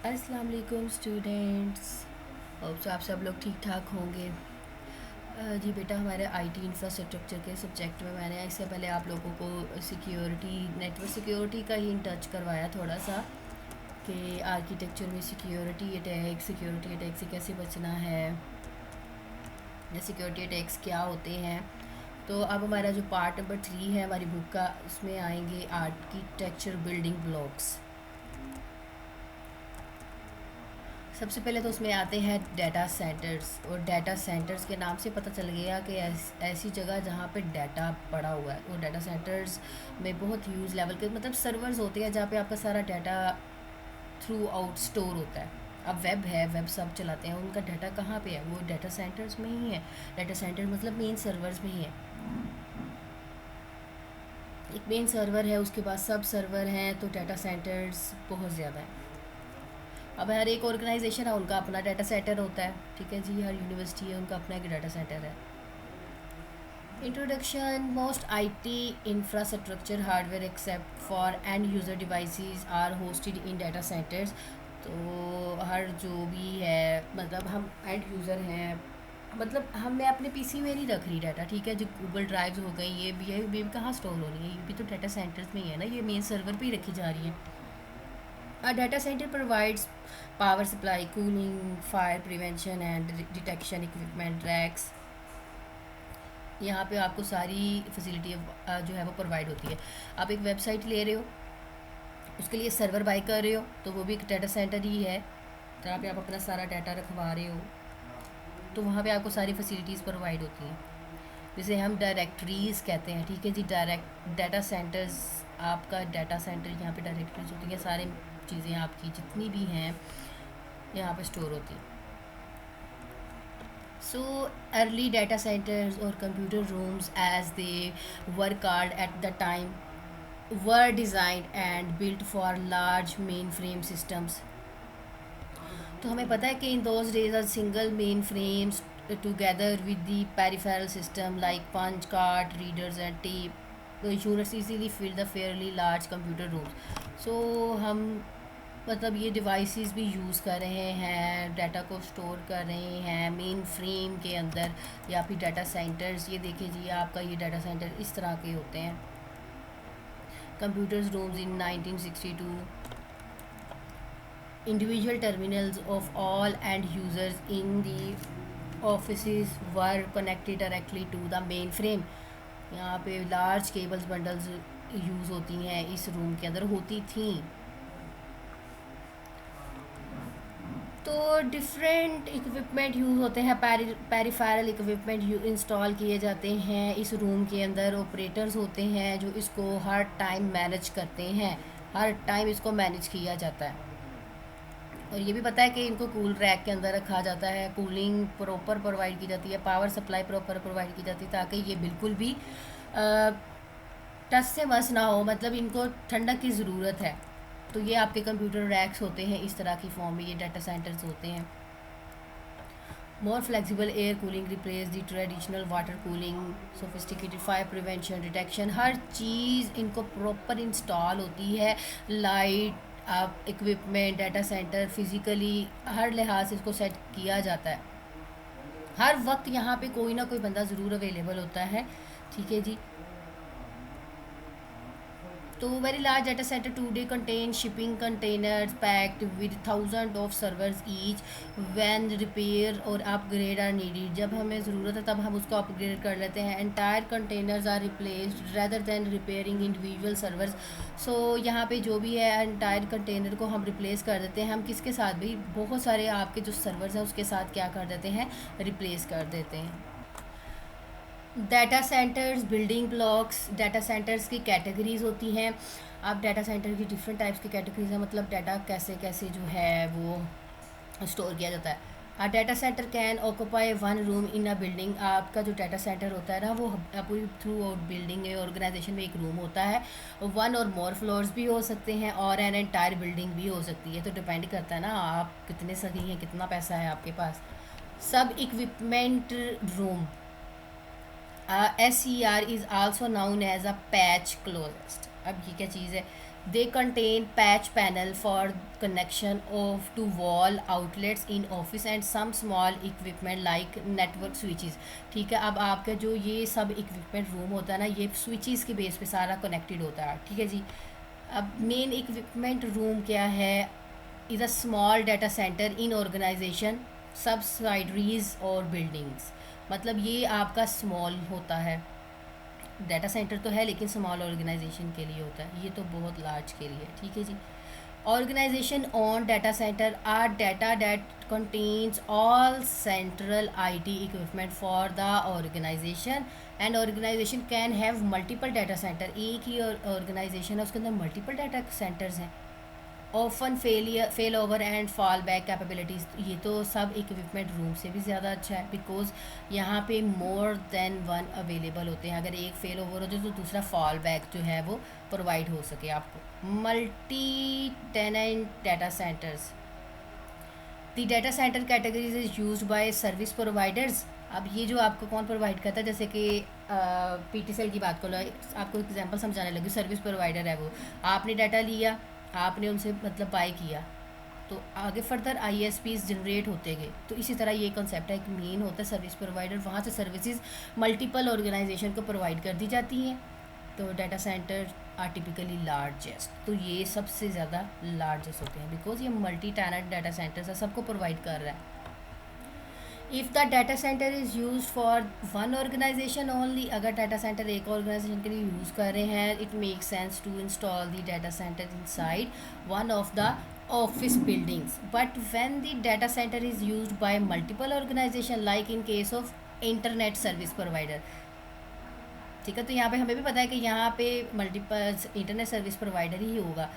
अस्सलाम वालेकुम students. Hope so आप सब लोग ठीक ठाक होंगे। जी बेटा, हमारे आईटी इंफ्रास्ट्रक्चर के सब्जेक्ट में मैंने इससे पहले आप लोगों को सिक्योरिटी, नेटवर्क सिक्योरिटी का ही टच करवाया थोड़ा सा, कि आर्किटेक्चर में सिक्योरिटी अटैक से कैसे बचना है, या सिक्योरिटी अटैक्स क्या होते हैं। तो अब हमारा जो पार्ट नंबर 3 है हमारी बुक का, उसमें आएंगे आर्किटेक्चर बिल्डिंग ब्लॉक्स। सबसे पहले तो उसमें आते हैं डाटा सेंटर्स, और डाटा सेंटर्स के नाम से पता चल गया कि ऐसी जगह जहाँ पे डाटा पड़ा हुआ है। और डाटा सेंटर्स में बहुत ह्यूज लेवल के मतलब सर्वर्स होते हैं जहाँ पे आपका सारा डाटा थ्रू आउट स्टोर होता है। अब वेब है, वेब सब चलाते हैं, उनका डाटा कहाँ पे है? वो डाटा सेंटर्स में ही है। डाटा सेंटर मतलब मेन सर्वर्स में ही है। एक मेन सर्वर है, उसके बाद सब सर्वर हैं, तो डाटा सेंटर्स बहुत ज़्यादा है। अब हर एक ऑर्गेनाइजेशन है, उनका अपना डाटा सेंटर होता है, ठीक है जी। हर यूनिवर्सिटी है, उनका अपना एक डाटा सेंटर है। Introduction. Most IT infrastructure hardware except for end user devices are hosted in data centres. तो हर जो भी है, मतलब हम एंड यूज़र हैं, मतलब हम मैं अपने पीसी में नहीं रख रही डाटा, ठीक है। जो गूगल ड्राइव्स हो गई, ये भी कहाँ स्टोर हो रही है? ये भी तो डाटा सेंटर्स में ही है ना, ये मेन सर्वर पे ही रखी जा रही है। A data center provides power supply, cooling, fire prevention and detection equipment, racks। यहाँ पे आपको सारी फैसिलिटी जो है वो प्रोवाइड होती है। आप एक वेबसाइट ले रहे हो, उसके लिए सर्वर बाई कर रहे हो, तो वो भी एक डाटा सेंटर ही है, जहाँ पे आप अपना सारा डाटा रखवा रहे हो। तो वहाँ पे आपको सारी फैसिलिटीज़ प्रोवाइड होती हैं, जिसे हम डायरेक्टरीज़ कहते हैं, ठीक है जी। डायरेक्ट डाटा सेंटर्स, आपका डाटा सेंटर यहाँ पे डायरेक्टरीज होती हैं, सारी चीज़ें आपकी जितनी भी हैं यहाँ पे स्टोर होती हैं। So early data centers or computer rooms, as they were called at the time, were designed and built for large mainframe systems। तो हमें पता है कि in those days a single mainframes together with the peripheral system like punch card readers and tape, the units easily fill the fairly large computer rooms। So हम मतलब ये devices भी use कर रहे हैं, डाटा को स्टोर कर रहे हैं मेन फ्रेम के अंदर, या फिर डाटा सेंटर्स। ये देखिए जी, आपका ये डाटा सेंटर इस तरह के होते हैं। Computers rooms in 1962, individual terminals of all end users in the office were connected directly to the mainframe. यहाँ पे लार्ज केबल्स बंडल्स यूज़ होती हैं, इस रूम के अंदर होती थी। तो डिफरेंट इक्विपमेंट यूज़ होते हैं, पेरिफेरल इक्विपमेंट इंस्टॉल किए जाते हैं इस रूम के अंदर। ऑपरेटर्स होते हैं जो इसको हर टाइम मैनेज करते हैं, हर टाइम इसको मैनेज किया जाता है। और ये भी पता है कि इनको कूल रैक के अंदर रखा जाता है, कूलिंग प्रॉपर प्रोवाइड की जाती है, पावर सप्लाई प्रॉपर प्रोवाइड की जाती है, ताकि ये बिल्कुल भी टच से मस ना हो, मतलब इनको ठंडक की ज़रूरत है। तो ये आपके कंप्यूटर रैक्स होते हैं, इस तरह की फॉर्म में ये डाटा सेंटर्स होते हैं। More flexible air cooling replace the traditional water cooling, sophisticated fire prevention, detection, हर चीज़ इनको प्रॉपर इंस्टॉल होती है। लाइट, आप इक्विपमेंट, डाटा सेंटर फिज़िकली हर लिहाज से इसको सेट किया जाता है। हर वक्त यहाँ पे कोई ना कोई बंदा ज़रूर अवेलेबल होता है, ठीक है जी। तो very large data center today contain shipping containers packed with thousands of servers each। when repair और upgrade are needed, जब हमें ज़रूरत है तब हम उसको अपग्रेड कर लेते हैं। entire containers are replaced rather than repairing individual servers। so यहाँ पे जो भी है entire container को हम रिप्लेस कर देते हैं। हम किसके साथ भी, बहुत सारे आपके जो सर्वर्स हैं उसके साथ क्या कर देते हैं, रिप्लेस कर देते हैं। Data centres building blocks, data centres की कैटेगरीज होती हैं। अब डाटा सेंटर की डिफरेंट टाइप्स की कैटेगरीज हैं, मतलब डाटा कैसे कैसे जो है वो स्टोर किया जाता है। A data centre can occupy one room in a building. आपका जो डाटा सेंटर होता है ना, वो पूरी थ्रू आउट बिल्डिंग में, ऑर्गेनाइजेशन में एक रूम होता है। वन और मोर फ्लोर्स भी हो सकते हैं, और एन एंटायर बिल्डिंग भी हो सकती है। तो डिपेंड करता है ना आप कितने सही हैं, कितना पैसा है आपके पास। Sub equipment room, SER is also known as a patch closest. अब ये क्या चीज़ है? They contain patch panel for connection of to wall outlets in office and some small equipment like network switches. ठीक है, अब आपका जो ये सब इक्विपमेंट रूम होता है ना, ये स्विचेस के बेस पे सारा कनेक्टेड होता है, ठीक है जी। अब मेन इक्विपमेंट रूम क्या है, is a small data centre in organisation subsidiaries और बिल्डिंग्स। मतलब ये आपका स्मॉल होता है, डाटा सेंटर तो है लेकिन स्मॉल ऑर्गेनाइजेशन के लिए होता है, ये तो बहुत लार्ज के लिए, ठीक है जी। Organisation on data centre are data that contains all central IT equipment for the organisation and organisation can have multiple data centre. एक ही ऑर्गेनाइजेशन है, उसके अंदर मल्टीपल डाटा सेंटर्स हैं। Often fail over and fall back capabilities, ये तो सब equipment room से भी ज़्यादा अच्छा है, बिकॉज यहाँ पे मोर देन वन अवेलेबल होते हैं। अगर एक फेल ओवर हो जाए तो दूसरा फॉल बैक जो है वो प्रोवाइड हो सके आपको। Multi tenant data centres, the data centre categories is use by service providers. अब ये जो आपको कौन प्रोवाइड करता है, जैसे कि पीटीसीएल की बात करो, आपको एग्जांपल समझाने लगी, सर्विस प्रोवाइडर है वो, आपने डाटा लिया, आपने उनसे मतलब बाय किया, तो आगे फर्दर आईएसपीज जनरेट होते गए। तो इसी तरह ये कॉन्सेप्ट है, एक मेन होता है सर्विस प्रोवाइडर, वहाँ से सर्विसेज मल्टीपल ऑर्गेनाइजेशन को प्रोवाइड कर दी जाती हैं। तो data centre are typically largest, तो ये सबसे ज़्यादा लार्जेस्ट होते हैं बिकॉज ये मल्टी टैलेंट डाटा सेंटर्स है, सबको प्रोवाइड कर रहा है। If the data centre is use for one organisation only, अगर डाटा सेंटर एक ऑर्गेनाइजेशन के लिए यूज़ कर रहे हैं, it make sense to install the data centre inside one of the office buildings. But when the data center is used by multiple organization like in case of internet service provider, ठीक है, तो यहाँ पे हमें भी पता है कि यहाँ पे मल्टीपल इंटरनेट सर्विस प्रोवाइडर ही होगा।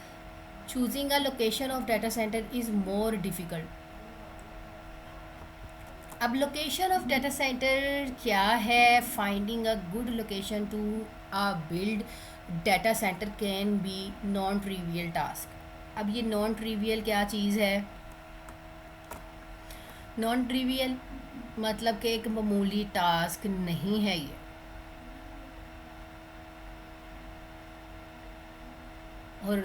Choosing a location of data centre is more difficult. अब लोकेशन ऑफ डाटा सेंटर क्या है, finding a good location to a build data centre can be non trivial task. अब ये non trivial क्या चीज़ है, non trivial मतलब कि एक मामूली टास्क नहीं है ये। और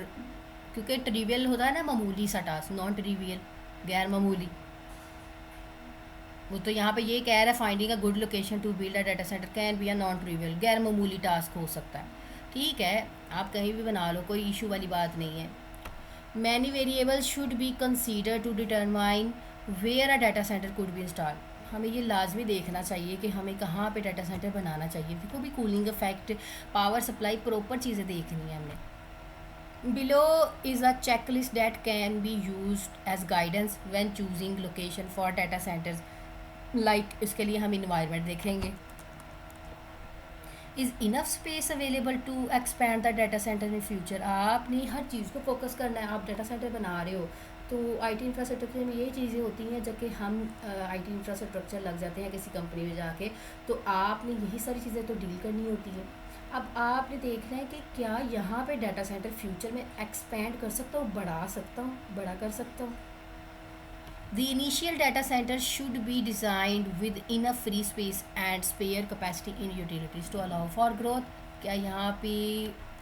क्योंकि ट्रिवियल होता है ना मामूली सा टास्क, नॉन ट्रिवियल गैर मामूली, वो तो यहाँ पे ये कह रहा है finding a good location to build a data centre can be a non trivial, गैर मामूली टास्क हो सकता है। ठीक है, आप कहीं भी बना लो, कोई इशू वाली बात नहीं है। Many variables should be consider to determine where a data centre could be install. हमें ये लाजमी देखना चाहिए कि हमें कहाँ पे डाटा सेंटर बनाना चाहिए, देखो भी cooling effect, power supply, proper चीज़ें देखनी है हमने। Below is a checklist that can be used as guidance when choosing location for data centers. Like इसके लिए हम environment देखेंगे। Is enough space available to expand the data center in future? आपने हर चीज़ को फोकस करना है। आप डाटा सेंटर बना रहे हो तो आईटी इंफ्रास्ट्रक्चर में यही चीज़ें होती हैं, जब कि हम आईटी इंफ्रास्ट्रक्चर लग जाते हैं किसी कंपनी में जाके, तो आपने यही सारी चीज़ें तो डील करनी होती है। अब आपने देखना है कि क्या यहाँ पे डाटा सेंटर फ्यूचर में एक्सपेंड कर सकता हूँ, बढ़ा सकता हूँ, बड़ा कर सकता हूँ। The initial data centre should be designed with enough free space and spare capacity in utilities to allow for growth. क्या यहाँ पे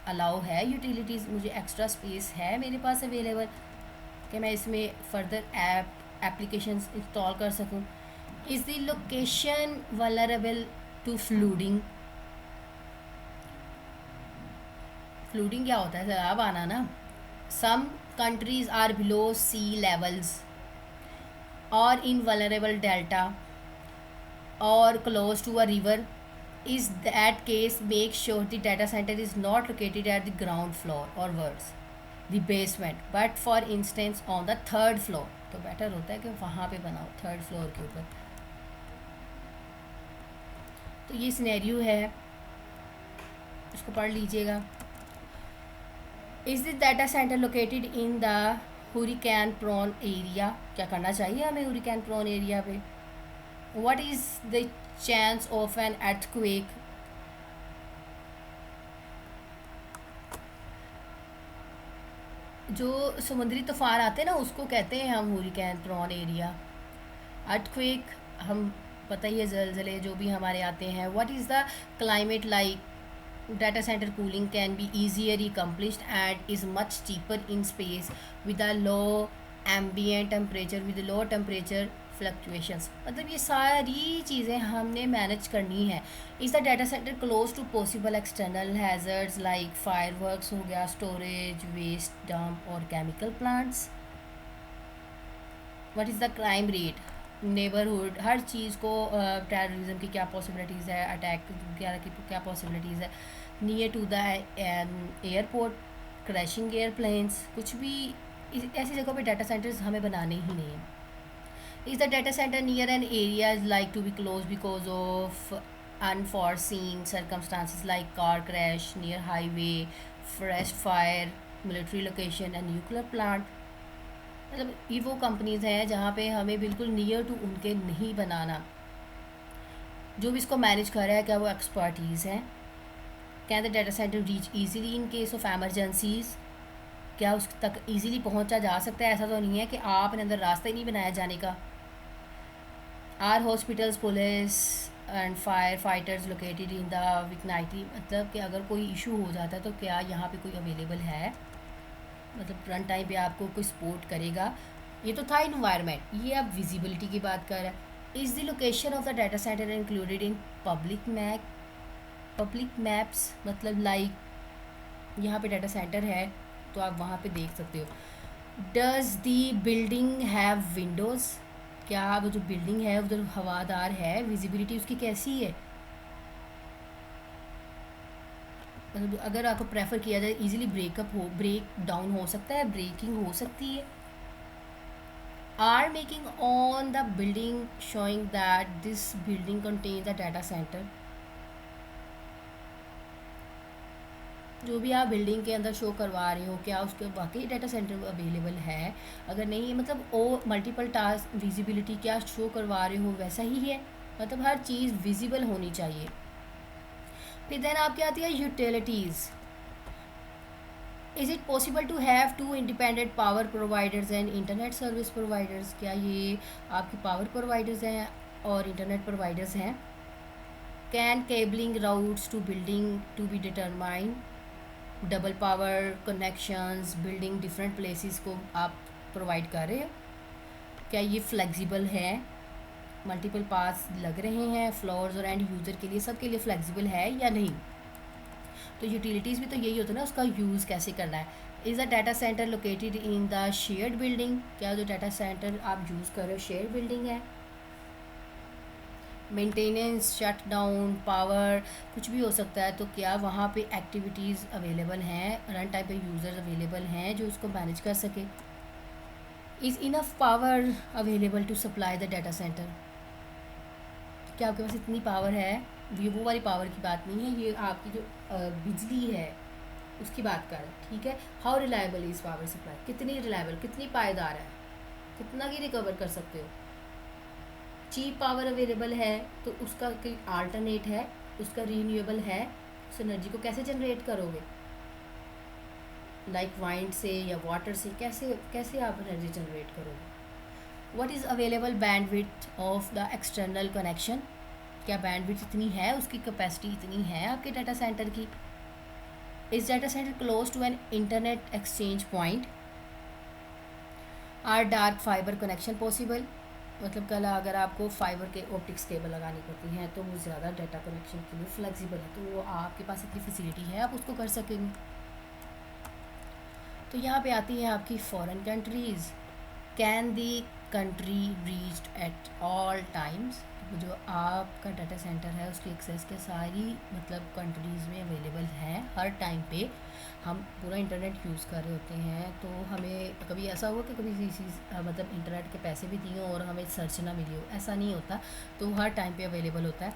अलाउ है यूटिलिटीज़, मुझे एक्स्ट्रा स्पेस है मेरे पास अवेलेबल कि मैं इसमें फर्दर एप्लीकेशंस इंस्टॉल कर सकूँ। Is the location vulnerable to flooding. Flooding क्या होता है, सैलाब आना ना। Some countries are below sea levels और इन वल्नरेबल डेल्टा और close to a river. Is that case make sure the data centre is not located at the ground floor और words the basement but for instance on the third floor. तो better होता है कि वहाँ पे बनाओ third floor के ऊपर। तो ये सिनेरियो है, इसको पढ़ लीजिएगा। Is the data centre located in the hurricane prone area. क्या करना चाहिए हमें हुरिकेन प्रोन एरिया पे। What is the chance of an earthquake. जो समुद्री तूफान आते हैं ना उसको कहते हैं हम हुरिकेन प्रोन एरिया। अर्थक्वेक हम पता ही है, जलजले जो भी हमारे आते हैं। What is the climate like Data center cooling can be easier accomplished and is much cheaper in space with a low ambient temperature with low temperature fluctuations. मतलब ये सारी चीज़ें हमने मैनेज करनी है. Is the data centre close to possible external hazards like fireworks हो गया, storage, waste dump और chemical plants. What is the crime rate, neighbourhood, हर चीज़ को टेररिज्म की क्या पॉसिबिलिटीज़ है, अटैक की क्या पॉसिबिलिटीज़ है, near to the airport, crashing airplanes, कुछ भी ऐसी जगहों पे डाटा सेंटर्स हमें बनाने ही नहीं है. Is the data centre near an areas like to be close because of unforeseen circumstances like car crash, near highway, forest fire, military location and nuclear plant. मतलब ये वो कंपनीज़ हैं जहाँ पे हमें बिल्कुल नियर टू उनके नहीं बनाना. जो भी इसको मैनेज कर रहा है क्या वो एक्सपर्टीज़ हैं. Can the data centre reach easily in case of emergencies, क्या उस तक ईजीली पहुँचा जा सकता है. ऐसा तो नहीं है कि आपने अंदर रास्ता ही नहीं बनाया जाने का. Are hospitals, police and fire fighters located in the vicinity, मतलब कि अगर कोई इशू हो जाता है तो क्या यहाँ पे कोई अवेलेबल है, मतलब रन टाइम पे आपको कोई सपोर्ट करेगा. ये तो था इन्वायरमेंट, ये अब विजिबिलिटी की बात कर रहा है. Is the location of the data centre included in public maps, मतलब लाइक यहाँ पे डाटा सेंटर है तो आप वहाँ पे देख सकते हो. Does the building have Windows, क्या वो जो बिल्डिंग है उधर हवादार है, विजिबिलिटी उसकी कैसी है. मतलब अगर आपको प्रेफर किया जाए इजीली ब्रेक डाउन हो सकता है, ब्रेकिंग हो सकती है. Are making on the building showing that this building contains the data centre, जो भी आप बिल्डिंग के अंदर शो करवा रहे हो क्या उसके वाकई डाटा सेंटर अवेलेबल है. अगर नहीं मतलब ओ मल्टीपल टास्क विजिबिलिटी क्या शो करवा रहे हो वैसा ही है, मतलब हर चीज़ विजिबल होनी चाहिए. फिर देन आपकी आती है utilities. Is it possible to have two independent power providers and internet service providers, क्या ये आपके पावर प्रोवाइडर्स हैं और इंटरनेट प्रोवाइडर्स हैं. Can cabling routes to building to be determined, double power connections building different places को आप provide कर रहे हो, क्या ये फ्लेक्सिबल है, मल्टीपल पास लग रहे हैं फ्लोर्स और एंड यूज़र के लिए, सब के लिए फ्लेक्सिबल है या नहीं. तो यूटिलिटीज़ भी तो यही होता है ना, उसका यूज़ कैसे करना है. Is a data centre located in the shared building, क्या जो डाटा सेंटर आप यूज़ कर रहे हो शेयर बिल्डिंग है. मेंटेनेंस, शट डाउन, पावर कुछ भी हो सकता है, तो क्या वहाँ पे एक्टिविटीज़ अवेलेबल हैं, रन टाइम पे यूज़र्स अवेलेबल हैं जो उसको मैनेज कर सके. Is enough power available to supply the data centre, क्या आपके पास इतनी पावर है. ये वो वाली पावर की बात नहीं है, ये आपकी जो बिजली है उसकी बात कर रहे हैं. ठीक है. How reliable is power supply, कितनी रिलायबल, कितनी पायदार है, कितना की रिकवर कर सकते हो. चीप पावर अवेलेबल है तो उसका कोई आल्टरनेट है, उसका रीन्यूएबल है, उस एनर्जी को कैसे जनरेट करोगे, लाइक वाइंड से या वाटर से, कैसे कैसे आप एनर्जी जनरेट करोगे. What is available bandwidth of the external connection, क्या बैंडविड्थ इतनी है, उसकी कैपेसिटी इतनी है आपके डाटा सेंटर की. Is data centre close to an internet exchange point. Are dark fibre connection possible, मतलब कल अगर आपको फाइबर के ऑप्टिक्स केबल लगानी पड़ती हैं तो वो ज़्यादा डाटा कनेक्शन के लिए फ्लेक्सिबल है, तो वो आपके पास इतनी फैसिलिटी है आप उसको कर सकेंगे. तो यहाँ पे आती है आपकी foreign countries. Can the country reached at all times, जो आपका डाटा सेंटर है उसकी एक्सेस के सारी मतलब कंट्रीज़ में अवेलेबल है हर टाइम पे. हम पूरा इंटरनेट यूज़ कर रहे होते हैं तो हमें कभी ऐसा हुआ कि कभी किसी मतलब इंटरनेट के पैसे भी दिए और हमें सर्च ना मिली हो, ऐसा नहीं होता, तो हर टाइम पे अवेलेबल होता है.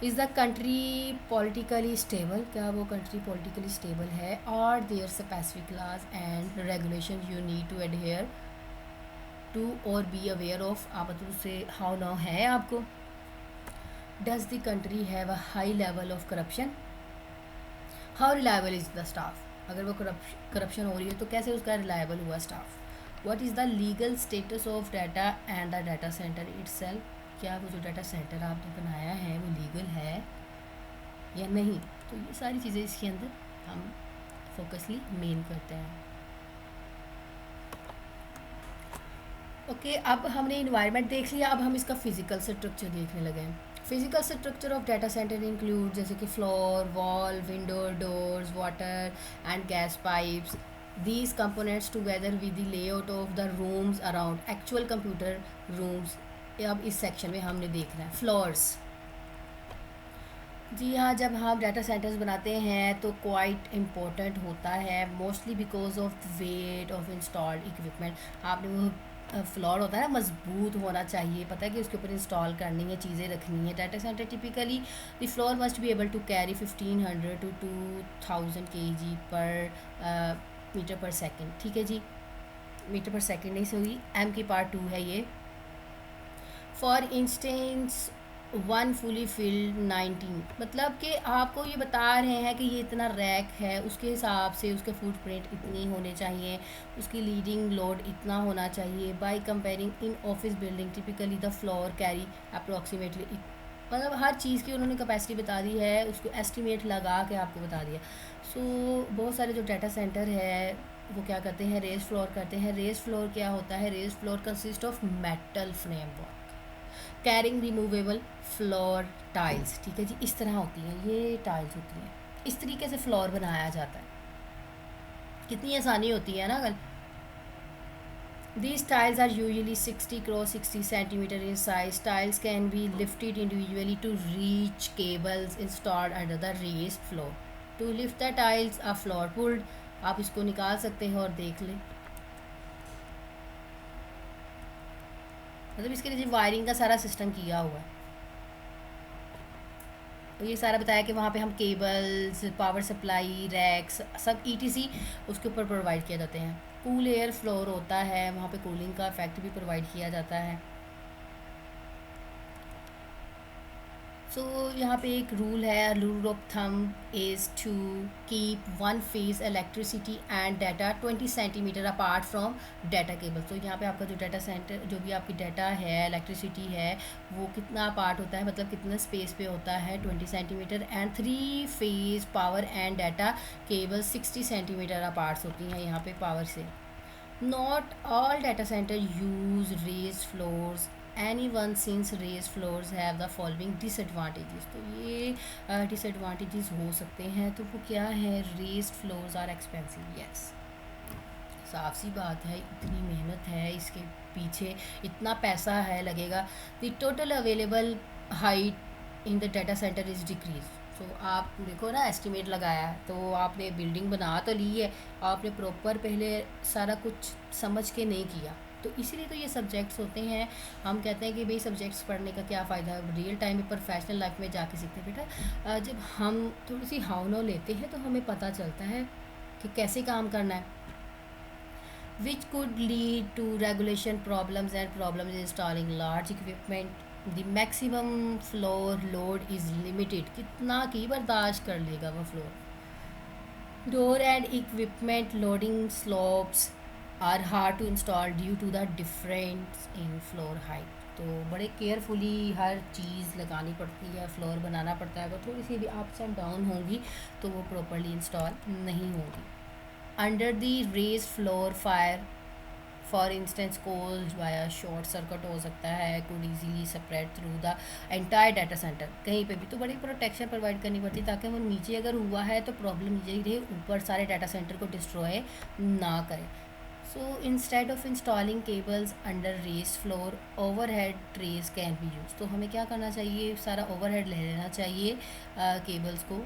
Is the country politically stable, क्या वो कंट्री पॉलिटिकली स्टेबल है. Are there specific laws and regulation you need to adhere to or be aware of, आप मतलब उससे हाउ नाउ है आपको. Does the country have a high level of corruption, how reliable is the staff, अगर वो करप्शन हो रही है तो कैसे उसका रिलायबल हुआ staff. What is the legal status of data and the data centre itself, क्या वो जो डाटा सेंटर आपने बनाया है वो लीगल है या नहीं. तो ये सारी चीज़ें इसके अंदर हम फोकसली मेन करते हैं। ओके, अब हमने इन्वायरमेंट देख लिया, अब हम इसका फिजिकल स्ट्रक्चर देखने लगे हैं। Physical structure of data centre include जैसे कि floor, wall, window, doors, water and gas pipes. These components together with the layout of the rooms around actual computer rooms. अब इस सेक्शन में हमने देखना है फ्लोर्स। जी हाँ, जब हम डाटा सेंटर्स बनाते हैं तो क्वाइट इम्पोर्टेंट होता है, mostly because of weight of installed equipment. आपने वो फ्लोर होता है ना, मजबूत होना चाहिए, पता है कि उसके ऊपर इंस्टॉल करनी है, चीज़ें रखनी है। Data centre typically the floor must be able to carry 1500 to 2000 kg per metre per second. ठीक है जी, मीटर पर सेकेंड नहीं, सॉरी, एम की पार्ट 2 है ये। For instance one fully filled 19, मतलब कि आपको ये बता रहे हैं कि ये इतना रैक है, उसके हिसाब से उसके फुटप्रिंट इतनी होने चाहिए, उसकी लीडिंग लोड इतना होना चाहिए। By comparing in office building typically the floor carry approximately, मतलब हर चीज़ की उन्होंने कैपेसिटी बता दी है, उसको एस्टिमेट लगा के आपको बता दिया। सो बहुत सारे जो डाटा सेंटर है वो क्या करते हैं, रेस फ्लोर करते हैं। रेस फ्लोर क्या होता है, raised floor consist of metal framework carrying removable floor tiles. ठीक है जी, इस तरह होती हैं ये टाइल्स होती हैं, इस तरीके से फ्लोर बनाया जाता है। कितनी आसानी होती है ना। अगर these tiles are usually 60 cross 60 centimeter in size. Tiles can be lifted individually to reach cables installed under the raised floor. To lift the tiles, a floor pulled, आप इसको निकाल सकते हैं और देख लें, मतलब इसके लिए वायरिंग का सारा सिस्टम किया हुआ है। तो ये सारा बताया कि वहाँ पे हम केबल्स, पावर सप्लाई, रैक्स, सब ईटीसी उसके ऊपर प्रोवाइड किए जाते हैं। कूल एयर फ्लोर होता है, वहाँ पे कूलिंग का इफेक्ट भी प्रोवाइड किया जाता है। सो यहाँ पे एक रूल है, rule of thumb is to keep one phase electricity and data 20 centimetre apart from data cable. तो यहाँ पे आपका जो डाटा सेंटर, जो भी आपकी डाटा है, इलेक्ट्रिसिटी है, वो कितना अपार्ट होता है, मतलब कितना स्पेस पे होता है, 20 centimetre. And 3 phase power and data cable 60 centimetre apart होती हैं यहाँ पे पावर से। Not all data centre use raised floors anyone since raised floors have the following disadvantages। तो ये डिसएडवांटेजेस हो सकते हैं, तो वो क्या है, raised floors are expensive, yes, साफ सी बात है, इतनी मेहनत है इसके पीछे, इतना पैसा है लगेगा। The total available height in the data centre is decrease. तो आप देखो ना, एस्टिमेट लगाया है, तो आपने बिल्डिंग बना तो ली है, आपने प्रॉपर पहले सारा कुछ समझ के नहीं किया, तो इसीलिए तो ये सब्जेक्ट्स होते हैं। हम कहते हैं कि भाई सब्जेक्ट्स पढ़ने का क्या फ़ायदा है, रियल टाइम में प्रोफेशनल लाइफ में जाके सीखते हैं। बेटा जब हम थोड़ी सी हाव लेते हैं तो हमें पता चलता है कि कैसे काम करना है, which could lead to regulation problems and problems installing large equipment. The maximum floor load is limited, कितना की बर्दाश्त कर लेगा वो floor. Door and equipment loading slopes are hard to install due to the difference in floor height. तो बड़े carefully हर चीज़ लगानी पड़ती है, फ्लोर बनाना पड़ता है, अगर थोड़ी सी भी अप्स एंड डाउन होंगी तो वो प्रॉपरली इंस्टॉल नहीं होगी। Under the raised floor fire for instance caused via short circuit हो सकता है, could easily spread through the entire data centre. कहीं पे भी तो बड़ी प्रोटेक्शन प्रोवाइड करनी पड़ती है ताकि वो नीचे अगर हुआ है तो प्रॉब्लम नीचे ही रहे, ऊपर सारे डाटा सेंटर को डिस्ट्रॉय ना करे। So instead of installing cables under raised floor, overhead trays can be use. तो हमें क्या करना चाहिए, सारा ओवरहेड ले लेना चाहिए केबल्स को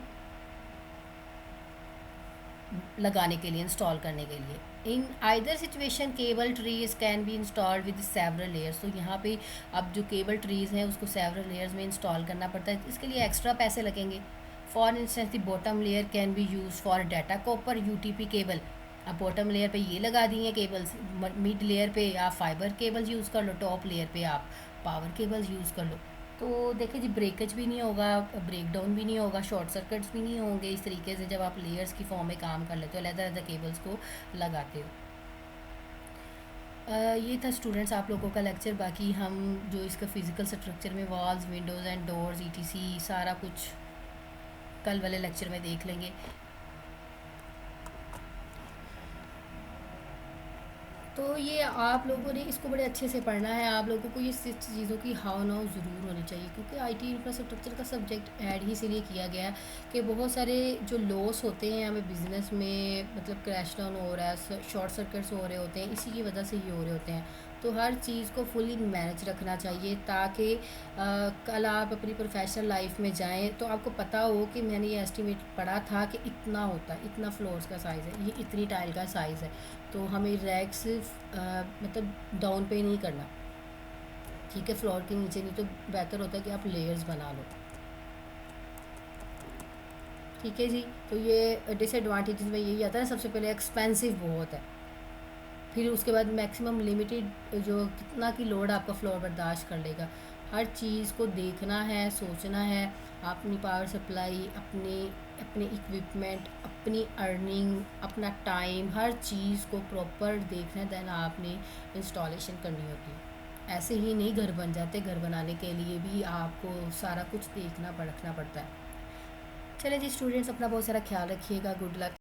लगाने के लिए, इंस्टॉल करने के लिए। In either situation cable trees can be installed with several layers. तो यहाँ पे अब जो केबल ट्रीज हैं उसको सेवरल लेयर्स में इंस्टॉल करना पड़ता है, इसके लिए एक्स्ट्रा पैसे लगेंगे। For instance the bottom layer can be use for data copper UTP cable. अब बॉटम लेयर पे ये लगा दी हैं केबल्स, मिड लेयर पे आप फाइबर केबल्स यूज़ कर लो, टॉप लेयर पे आप पावर केबल्स यूज़ कर लो। तो देखिए जी, ब्रेकेज भी नहीं होगा, ब्रेक डाउन भी नहीं होगा, शॉर्ट सर्किट्स भी नहीं होंगे। इस तरीके से जब आप लेयर्स की फॉर्म में काम कर लेते हो, अलग-अलग केबल्स को लगाते हो। ये था स्टूडेंट्स आप लोगों का लेक्चर। बाकी हम जो इसका फिज़िकल स्ट्रक्चर में walls, Windows and doors, etc सारा कुछ कल वाले लेक्चर में देख लेंगे। तो ये आप लोगों ने इसको बड़े अच्छे से पढ़ना है। आप लोगों को ये चीज़ों की हाव नाव ज़रूर होनी चाहिए, क्योंकि आईटी इंफ्रास्ट्रक्चर का सब्जेक्ट ऐड ही इसीलिए किया गया है कि बहुत सारे जो लॉस होते हैं हमें बिज़नेस में, मतलब क्रैश डाउन हो रहा है, शॉर्ट सर्किट्स हो रहे होते हैं, इसी की वजह से ही हो रहे होते हैं। तो हर चीज़ को फुली मैनेज रखना चाहिए, ताकि कल आप अपनी प्रोफेशनल लाइफ में जाएं तो आपको पता हो कि मैंने ये एस्टिमेट पढ़ा था कि इतना होता है, इतना फ्लोर्स का साइज़ है, ये इतनी टाइल का साइज़ है। तो हमें रैक सिर्फ मतलब डाउन पे नहीं करना, ठीक है, फ्लोर के नीचे नहीं, तो बेहतर होता है कि आप लेयर्स बना लो। ठीक है जी। तो ये डिसएडवांटेजेस में यही आता है, सबसे पहले एक्सपेंसिव बहुत है, फिर उसके बाद मैक्सिमम लिमिटेड, जो कितना की लोड आपका फ्लोर बर्दाश्त कर लेगा। हर चीज़ को देखना है, सोचना है, अपनी पावर सप्लाई, अपने अपने इक्विपमेंट, अपनी अर्निंग, अपना टाइम, हर चीज़ को प्रॉपर देखना है, देन आपने इंस्टॉलेशन करनी होती है। ऐसे ही नहीं घर बन जाते, घर बनाने के लिए भी आपको सारा कुछ देखना परखना पड़ता है। चले जी स्टूडेंट्स, अपना बहुत सारा ख्याल रखिएगा। Good luck.